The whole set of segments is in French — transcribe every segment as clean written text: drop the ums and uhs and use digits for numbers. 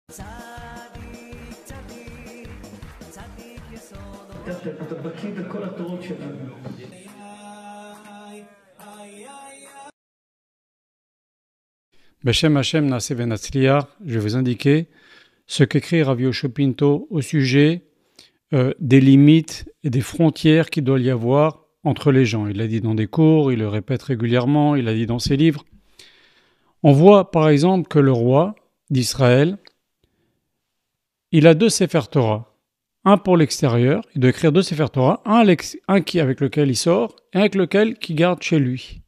אתה בקיא בכל התורות שלנו. Beshem Hashem Naaseh Venatzliach, je vais vous indiquer ce qu'écrit Rav Yoshua Pinto au sujet des limites et des frontières qu'il doit y avoir entre les gens. Il l'a dit dans des cours, il le répète régulièrement, il l'a dit dans ses livres. On voit par exemple que le roi d'Israël, il a 2 Sefer Torah. Un pour l'extérieur, il doit écrire 2 Sefer Torah, un avec lequel il sort et un avec lequel il garde chez lui.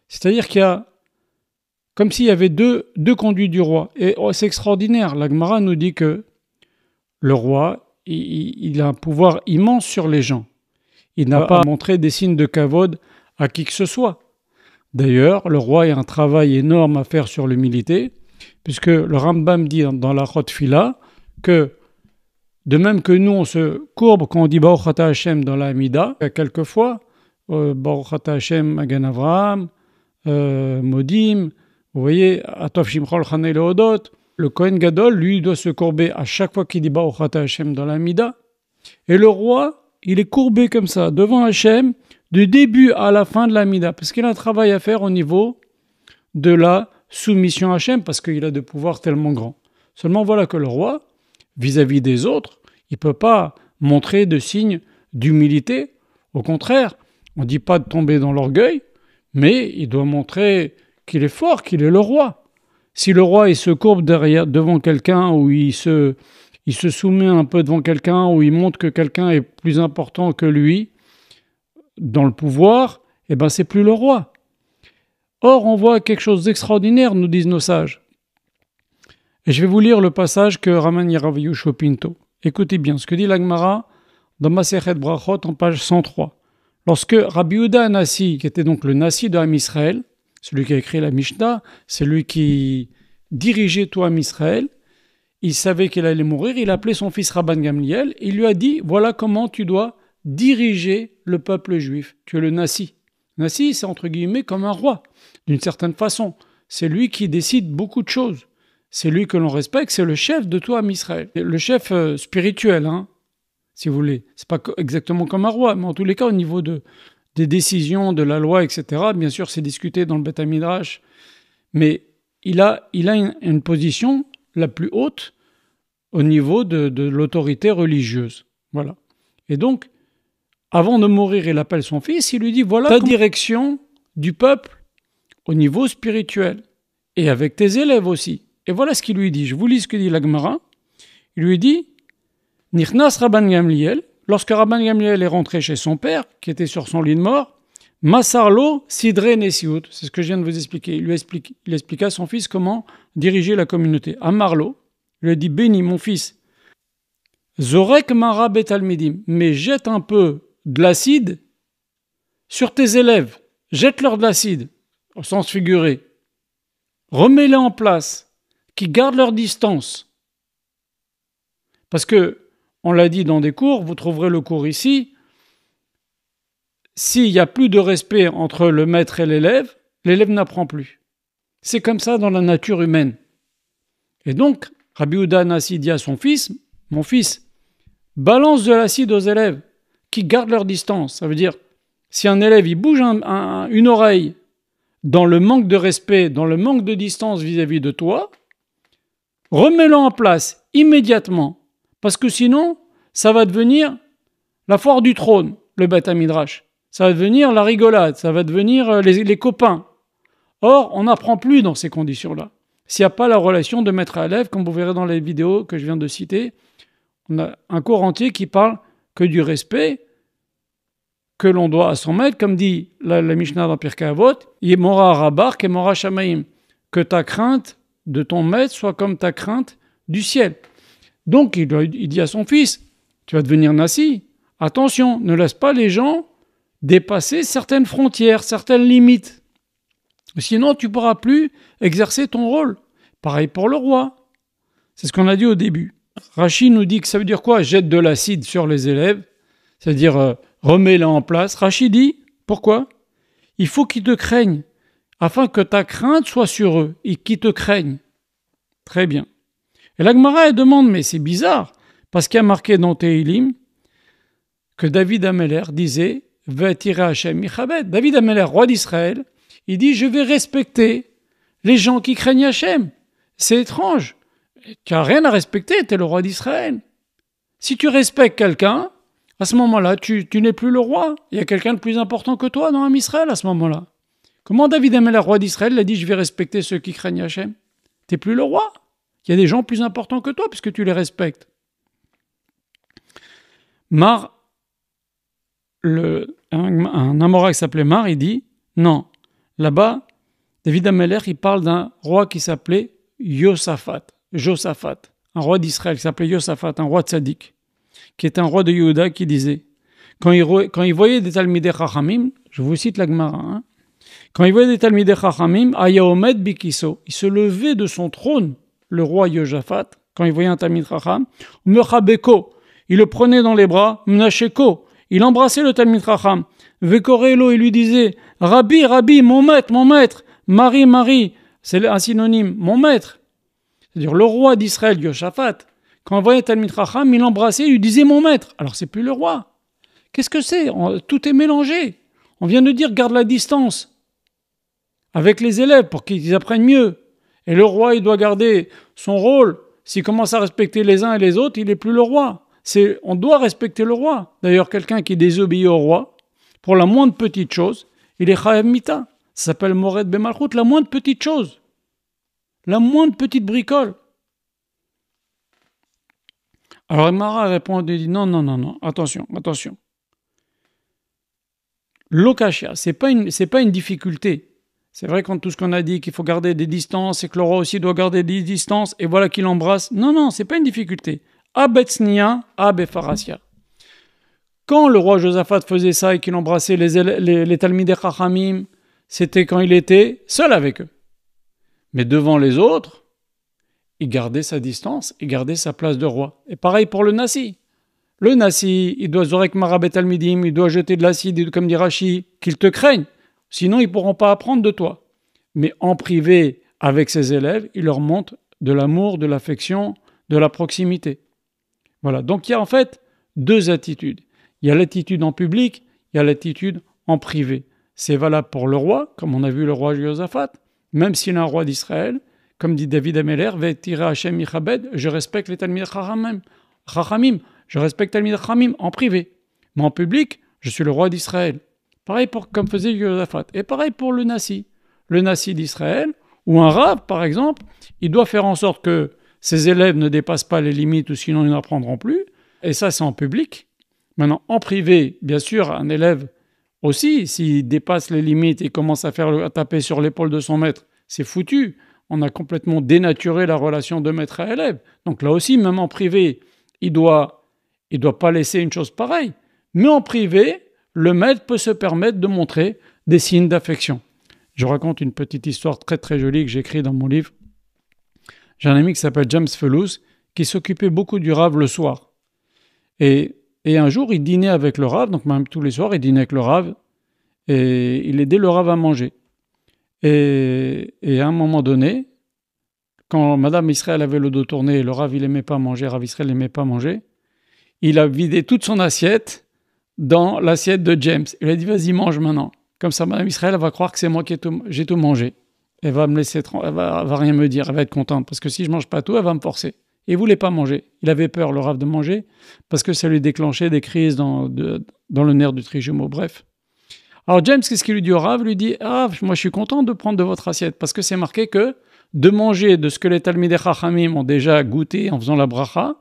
C'est-à-dire qu'il y a comme s'il y avait deux conduits du roi. Et c'est extraordinaire. La Gemara nous dit que le roi, il a un pouvoir immense sur les gens. Il n'a pas montré des signes de kavod à qui que ce soit. D'ailleurs, le roi a un travail énorme à faire sur l'humilité, puisque le Rambam dit dans la Chot Fila que de même que nous, on se courbe quand on dit Baruch Ata Hashem dans la Hamida, quelquefois, Baruch Ata Hashem Magen Avraham, Modim, vous voyez, Atov Shimchol Chanei Leodot, le Kohen Gadol, lui, doit se courber à chaque fois qu'il dit Baruch Ata Hashem dans la Hamida. Et le roi, il est courbé comme ça, devant Hashem, du début à la fin de la Hamida, parce qu'il a un travail à faire au niveau de la soumission à Hashem, parce qu'il a des pouvoirs tellement grands. Seulement voilà que le roi, vis-à-vis des autres, il ne peut pas montrer de signes d'humilité. Au contraire, on ne dit pas de tomber dans l'orgueil, mais il doit montrer qu'il est fort, qu'il est le roi. Si le roi il se courbe devant quelqu'un, ou il se soumet un peu devant quelqu'un, ou il montre que quelqu'un est plus important que lui dans le pouvoir, eh ben c'est plus le roi. Or, on voit quelque chose d'extraordinaire, nous disent nos sages. Et je vais vous lire le passage que ramène Rav Yoshua Pinto. Écoutez bien ce que dit la Gemara dans Masechet Brachot en page 103. Lorsque Rabbi Yehuda Hanassi, qui était donc le Nassi de Ham Israël, celui qui a écrit la Mishnah, c'est lui qui dirigeait tout Ham Israël, il savait qu'il allait mourir, il a appelé son fils Rabban Gamliel, et il lui a dit, voilà comment tu dois diriger le peuple juif. Tu es le Nassi. Nassi, c'est entre guillemets comme un roi, d'une certaine façon. C'est lui qui décide beaucoup de choses. C'est lui que l'on respecte, c'est le chef de tout Ham Israël. Le chef spirituel, si vous voulez. C'est pas exactement comme un roi, mais en tous les cas, au niveau des décisions, de la loi, etc., bien sûr, c'est discuté dans le Beth Midrash, mais il a une position la plus haute au niveau de l'autorité religieuse. Voilà. Et donc, avant de mourir, il appelle son fils, il lui dit, voilà ta direction du peuple au niveau spirituel, et avec tes élèves aussi. Et voilà ce qu'il lui dit. Je vous lis ce que dit la Gemara. Il lui dit, Nichnas Rabban Gamliel, lorsque Rabban Gamliel est rentré chez son père, qui était sur son lit de mort, Masarlo Sidre Nesiut, c'est ce que je viens de vous expliquer. Il expliqua à son fils comment diriger la communauté. Amarlo, il lui a dit, béni mon fils, Zorek Mara Betalmidim, mais jette un peu de l'acide sur tes élèves. Jette-leur de l'acide, au sens figuré. Remets-les en place, qui gardent leur distance. Parce que, on l'a dit dans des cours, vous trouverez le cours ici, s'il n'y a plus de respect entre le maître et l'élève n'apprend plus. C'est comme ça dans la nature humaine. Et donc, Rabbi Yehuda Hanassi dit à son fils, mon fils, balance de l'acide aux élèves qui gardent leur distance. Ça veut dire, si un élève il bouge une oreille dans le manque de respect, dans le manque de distance vis-à-vis de toi, remets-le en place immédiatement. Parce que sinon, ça va devenir la foire du trône, le Beth Midrash. Ça va devenir la rigolade, ça va devenir les copains. Or, on n'apprend plus dans ces conditions-là. S'il n'y a pas la relation de maître à élève, comme vous verrez dans les vidéos que je viens de citer, on a un cours entier qui parle que du respect que l'on doit à son maître, comme dit la Mishnah dans Pirkei Avot, Yemora Rabar Kemora Shamaim, que ta crainte de ton maître soit comme ta crainte du ciel. Donc, il dit à son fils, tu vas devenir Nassi. Attention, ne laisse pas les gens dépasser certaines frontières, certaines limites. Sinon, tu ne pourras plus exercer ton rôle. Pareil pour le roi. C'est ce qu'on a dit au début. Rashi nous dit que ça veut dire quoi? Jette de l'acide sur les élèves, c'est-à-dire remets-les en place. Rashi dit, pourquoi? Il faut qu'ils te craignent, afin que ta crainte soit sur eux, et qu'ils te craignent. Très bien. Et la Gemara, elle demande, mais c'est bizarre, parce qu'il y a marqué dans Tehilim que David Ameller disait « V'atira Hashem michabed ». David Ameller, roi d'Israël, il dit « Je vais respecter les gens qui craignent Hashem ». C'est étrange. Tu n'as rien à respecter, tu es le roi d'Israël. Si tu respectes quelqu'un, à ce moment-là, tu n'es plus le roi. Il y a quelqu'un de plus important que toi dans Israël à ce moment-là. Comment David Ameller, roi d'Israël, a dit « Je vais respecter ceux qui craignent Hashem ». Tu n'es plus le roi. Il y a des gens plus importants que toi puisque tu les respectes. Mar, un Amora qui s'appelait Mar, il dit non. Là-bas, David Ameller, il parle d'un roi qui s'appelait Josaphat, un roi d'Israël qui s'appelait Josaphat, un roi tzaddik, qui était un roi de Yehuda qui disait quand il voyait des Talmidei Chachamim, je vous cite la Gemara, quand il voyait des Talmidei Chachamim, Aya Omed Bikiso, il se levait de son trône, le roi Josaphat, quand il voyait un Talmid Chacham, Mechabeko, il le prenait dans les bras, Mnacheko, il embrassait le Talmid Chacham, Vekorelo, il lui disait Rabbi, Rabbi, mon maître, Marie, Marie, c'est un synonyme, mon maître. C'est-à-dire le roi d'Israël, Josaphat, quand il voyait Talmid Chacham, il l'embrassait, il lui disait mon maître. Alors c'est plus le roi. Qu'est-ce que c'est? Tout est mélangé. On vient de dire garde la distance avec les élèves pour qu'ils apprennent mieux. Et le roi, il doit garder son rôle. S'il commence à respecter les uns et les autres, il n'est plus le roi. On doit respecter le roi. D'ailleurs, quelqu'un qui désobéit au roi, pour la moindre petite chose, il est chayav mita. Ça s'appelle mored bemalchut, la moindre petite chose. La moindre petite bricole. Alors Mara répond et dit non, attention. L'okashia, c'est pas une difficulté. C'est vrai quand tout ce qu'on a dit qu'il faut garder des distances et que le roi aussi doit garder des distances et voilà qu'il embrasse. Non, c'est pas une difficulté. Abetznia, abefarasia. Quand le roi Josaphat faisait ça et qu'il embrassait les Talmidei Chachamim, c'était quand il était seul avec eux. Mais devant les autres, il gardait sa distance, il gardait sa place de roi. Et pareil pour le Nasi. Le Nasi, il doit zorek marabet talmidim, il doit jeter de l'acide, comme dit Rashi, qu'il te craigne. Sinon, ils ne pourront pas apprendre de toi. Mais en privé, avec ses élèves, il leur montre de l'amour, de l'affection, de la proximité. Voilà. Donc, il y a en fait deux attitudes. Il y a l'attitude en public, il y a l'attitude en privé. C'est valable pour le roi, comme on a vu le roi Josaphat, même s'il est un roi d'Israël, comme dit David Ameller, Ve'tira Hashem michabed, je respecte les Talmidei Chachamim, je respecte Talmidei Chachamim en privé. Mais en public, je suis le roi d'Israël. Pareil comme faisait Josaphat. Et pareil pour le Nasi. Le Nasi d'Israël, ou un Rav, par exemple, il doit faire en sorte que ses élèves ne dépassent pas les limites ou sinon ils n'apprendront plus. Et ça, c'est en public. Maintenant, en privé, bien sûr, un élève aussi, s'il dépasse les limites et commence à taper sur l'épaule de son maître, c'est foutu. On a complètement dénaturé la relation de maître à élève. Donc là aussi, même en privé, il doit pas laisser une chose pareille. Mais en privé, le maître peut se permettre de montrer des signes d'affection. Je raconte une petite histoire très très jolie que j'écris dans mon livre. J'ai un ami qui s'appelle James Fellows qui s'occupait beaucoup du Rav le soir. Et un jour, il dînait avec le Rav, donc même tous les soirs, il dînait avec le Rav et il aidait le Rav à manger. Et à un moment donné, quand Madame Israël avait le dos tourné et le Rav il aimait pas manger, Rav Israël n'aimait pas manger, il a vidé toute son assiette dans l'assiette de James. Il a dit vas-y mange maintenant. Comme ça Madame Israël elle va croire que c'est moi qui j'ai tout mangé. Elle va me laisser, elle va rien me dire, elle va être contente parce que si je mange pas tout, elle va me forcer. Et il voulait pas manger. Il avait peur le Rav de manger parce que ça lui déclenchait des crises dans le nerf du trijumeau. Bref. Alors James, qu'est-ce qu'il lui dit au Rav? Il lui dit moi je suis content de prendre de votre assiette parce que c'est marqué que de manger de ce que les Talmidei Chachamim ont déjà goûté en faisant la bracha,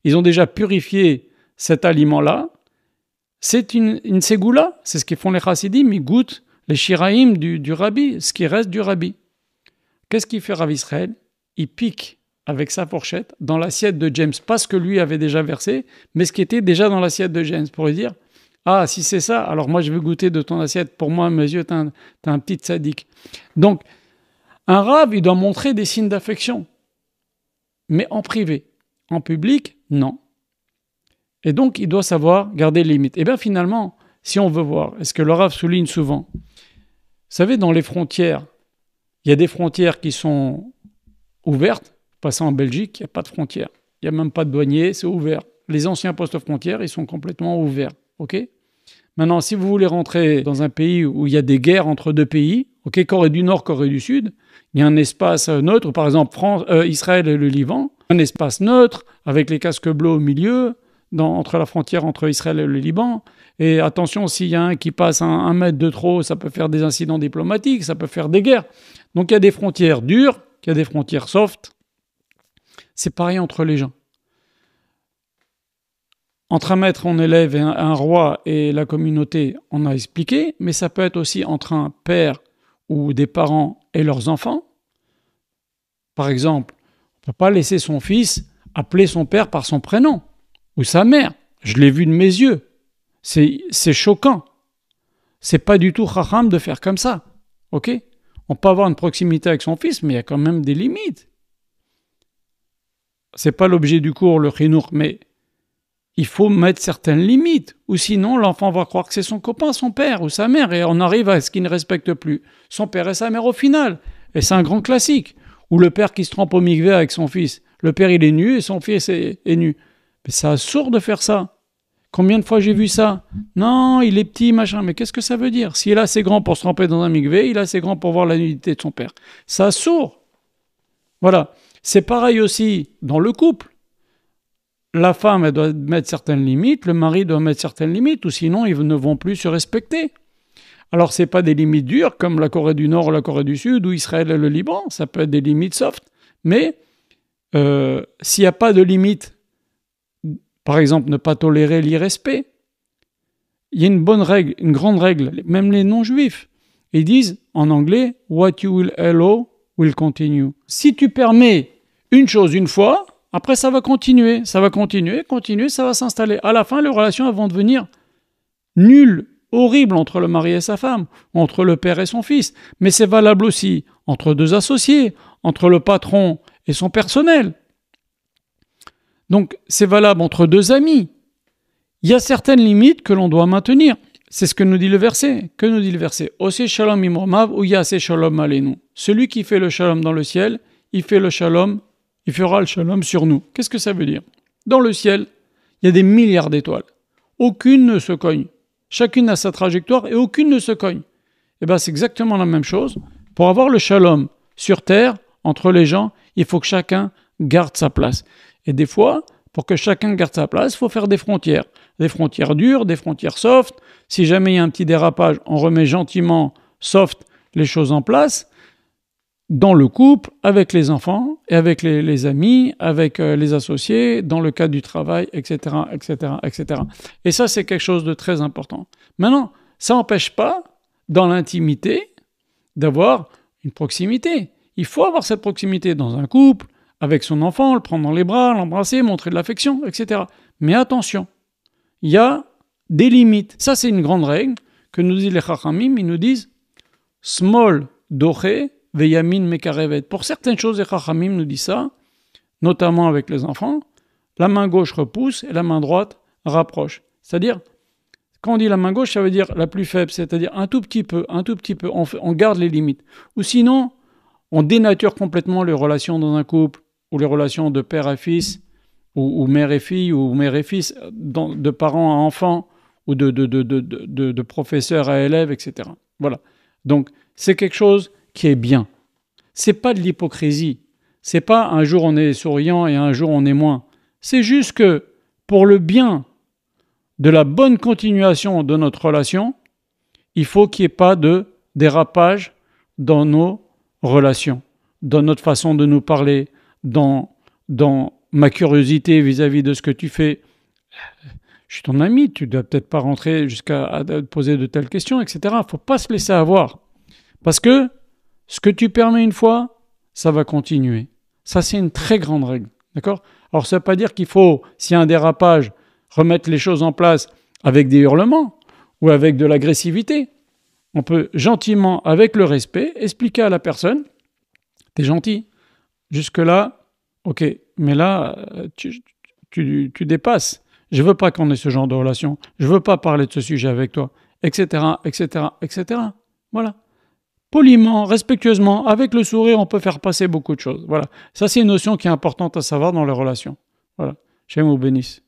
ils ont déjà purifié cet aliment-là. C'est une ségoula, c'est ce qu'ils font les chassidim, ils goûtent les shiraïm du rabbi, ce qui reste du rabbi. Qu'est-ce qu'il fait Rav Israël? Il pique avec sa fourchette dans l'assiette de James, pas ce que lui avait déjà versé, mais ce qui était déjà dans l'assiette de James, pour lui dire si c'est ça, alors moi je veux goûter de ton assiette, pour moi, mes yeux, t'as un petit sadique. Donc, un Rav, il doit montrer des signes d'affection, mais en privé. En public, non. Et donc, il doit savoir garder les limites. Et bien finalement, si on veut voir, est-ce que le Rav souligne souvent, vous savez, dans les frontières, il y a des frontières qui sont ouvertes passez en Belgique, il n'y a pas de frontières. Il n'y a même pas de douanier, c'est ouvert. Les anciens postes frontières, ils sont complètement ouverts. Ok ? Maintenant, si vous voulez rentrer dans un pays où il y a des guerres entre deux pays, ok, Corée du Nord, Corée du Sud, il y a un espace neutre, par exemple Israël et le Liban, un espace neutre avec les casques bleus au milieu, entre la frontière entre Israël et le Liban. Et attention, s'il y a un qui passe un mètre de trop, ça peut faire des incidents diplomatiques, ça peut faire des guerres. Donc il y a des frontières dures, il y a des frontières soft. C'est pareil entre les gens. Entre un maître, un élève, et un roi et la communauté, on a expliqué, mais ça peut être aussi entre un père ou des parents et leurs enfants. Par exemple, on ne peut pas laisser son fils appeler son père par son prénom ou sa mère. Je l'ai vu de mes yeux. C'est choquant. C'est pas du tout chacham de faire comme ça. Ok ? On peut avoir une proximité avec son fils, mais il y a quand même des limites. C'est pas l'objet du cours, le chinour, mais il faut mettre certaines limites, ou sinon l'enfant va croire que c'est son copain, son père ou sa mère, et on arrive à ce qu'il ne respecte plus son père et sa mère au final. Et c'est un grand classique. Ou le père qui se trempe au mikvé avec son fils. Le père, il est nu et son fils est nu. Mais c'est absurde de faire ça. Combien de fois j'ai vu ça ? Non, il est petit, machin. Mais qu'est-ce que ça veut dire ? S'il est assez grand pour se tremper dans un mikvé, il est assez grand pour voir la nudité de son père. C'est absurde. Voilà. C'est pareil aussi dans le couple. La femme, elle doit mettre certaines limites, le mari doit mettre certaines limites, ou sinon ils ne vont plus se respecter. Alors, ce n'est pas des limites dures, comme la Corée du Nord ou la Corée du Sud, ou Israël et le Liban, ça peut être des limites soft, mais s'il n'y a pas de limite, par exemple, ne pas tolérer l'irrespect, il y a une bonne règle, une grande règle, même les non-juifs, ils disent en anglais « What you will allow will continue ». Si tu permets une chose une fois, après, ça va continuer, ça va s'installer. À la fin, les relations vont devenir nulles, horribles entre le mari et sa femme, entre le père et son fils. Mais c'est valable aussi entre deux associés, entre le patron et son personnel. Donc, c'est valable entre deux amis. Il y a certaines limites que l'on doit maintenir. C'est ce que nous dit le verset. Que nous dit le verset ? Ose shalom imromav ou yase shalom aleinu. Celui qui fait le shalom dans le ciel, il fera le shalom sur nous. Qu'est-ce que ça veut dire ? Dans le ciel, il y a des milliards d'étoiles. Aucune ne se cogne. Chacune a sa trajectoire et aucune ne se cogne. Et bien, c'est exactement la même chose. Pour avoir le shalom sur terre, entre les gens, il faut que chacun garde sa place. Et des fois, pour que chacun garde sa place, il faut faire des frontières. Des frontières dures, des frontières soft. Si jamais il y a un petit dérapage, on remet gentiment soft les choses en place. Dans le couple, avec les enfants, et avec les amis, avec les associés, dans le cadre du travail, etc., etc., etc. Et ça, c'est quelque chose de très important. Maintenant, ça n'empêche pas, dans l'intimité, d'avoir une proximité. Il faut avoir cette proximité dans un couple, avec son enfant, le prendre dans les bras, l'embrasser, montrer de l'affection, etc. Mais attention, il y a des limites. Ça, c'est une grande règle que nous disent les Chachamim. Ils nous disent « small doché » Veyamin mekarevet. Pour certaines choses, les Chachamim nous disent ça, notamment avec les enfants, la main gauche repousse et la main droite rapproche. C'est-à-dire, quand on dit la main gauche, ça veut dire la plus faible, c'est-à-dire un tout petit peu, on garde les limites. Ou sinon, on dénature complètement les relations dans un couple, ou les relations de père à fils, ou mère et fille, ou mère et fils, de parents à enfants, ou de professeur à élève, etc. Voilà. Donc, c'est quelque chose qui est bien. C'est pas de l'hypocrisie. C'est pas un jour on est souriant et un jour on est moins. C'est juste que pour le bien de la bonne continuation de notre relation, il faut qu'il n'y ait pas de dérapage dans nos relations, dans notre façon de nous parler, dans ma curiosité vis-à-vis de ce que tu fais. Je suis ton ami, tu ne dois peut-être pas rentrer jusqu'à te poser de telles questions, etc. Il ne faut pas se laisser avoir. Parce que ce que tu permets une fois, ça va continuer. Ça, c'est une très grande règle. D'accord ? Alors, ça ne veut pas dire qu'il faut, s'il y a un dérapage, remettre les choses en place avec des hurlements ou avec de l'agressivité. On peut gentiment, avec le respect, expliquer à la personne « T'es gentil. Jusque-là, ok. Mais là, tu dépasses. Je ne veux pas qu'on ait ce genre de relation. Je ne veux pas parler de ce sujet avec toi. Etc., etc., etc. » Voilà. poliment, respectueusement, avec le sourire, on peut faire passer beaucoup de choses. Voilà. Ça, c'est une notion qui est importante à savoir dans les relations. Voilà. Shem vous bénisse.